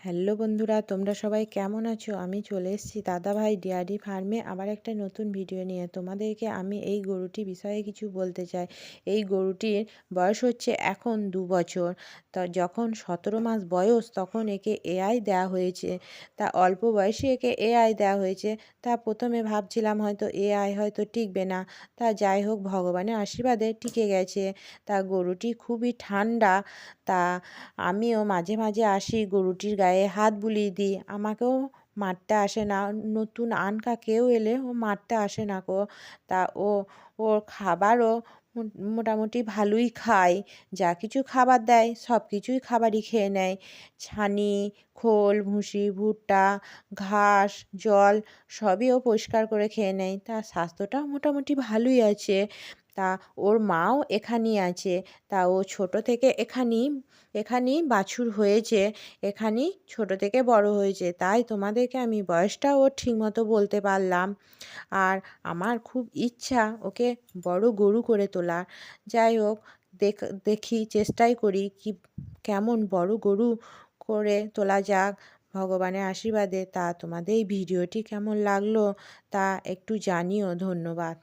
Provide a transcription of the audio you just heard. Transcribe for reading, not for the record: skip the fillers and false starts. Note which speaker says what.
Speaker 1: Hello বন্ধুরা, তোমরা সবাই কেমন আছো? আমি চলে এসেছি দাদাভাই ডেয়ারি ফার্মে আবার একটা নতুন ভিডিও নিয়ে। তোমাদেরকে আমি এই গরুটি বিষয়ে কিছু বলতে চাই। এই গরুটির বয়স হচ্ছে এখন 2 বছর। তা যখন 17 মাস বয়স তখন একে এআই দেওয়া হয়েছে। তা অল্প বয়সে একে এআই দেওয়া হয়েছে। তা প্রথমে ভাবছিলাম হয়তো এআই হয়তো টিকবে না। তা যাই হোক, ভগবানের আশীর্বাদে টিকে গেছে। তা গরুটি খুবই ঠান্ডা। তা আমিও মাঝে মাঝে আসি গরুটির গায়ে হাত বুলিয়ে দিই। আমাকেও মারতে আসে না। নতুন আনকা কেউ এলে ও মারতে আসে না কো। তা ওর খাবারও মোটামুটি ভালোই খায়। যা কিছু খাবার দেয় সব কিছুই খাবারই খেয়ে নেয়। ছানি, খোল, ভুসি, ভুট্টা, ঘাস, জল সবই ও পরিষ্কার করে খেয়ে নেয়। তার স্বাস্থ্যটাও মোটামুটি ভালোই আছে। তা ওর মাও এখানেই আছে। তা ও ছোট থেকে এখানেই বাছুর হয়েছে। এখানেই ছোট থেকে বড় হয়েছে। তাই তোমাদেরকে আমি বয়সটাও ওর ঠিকমতো বলতে পারলাম। আর আমার খুব ইচ্ছা ওকে বড় গরু করে তোলার। যাই হোক, দেখি চেষ্টাই করি কি কেমন বড় গরু করে তোলা যাক ভগবানের আশীর্বাদে। তা তোমাদের এই ভিডিওটি কেমন লাগলো তা একটু জানিও। ধন্যবাদ।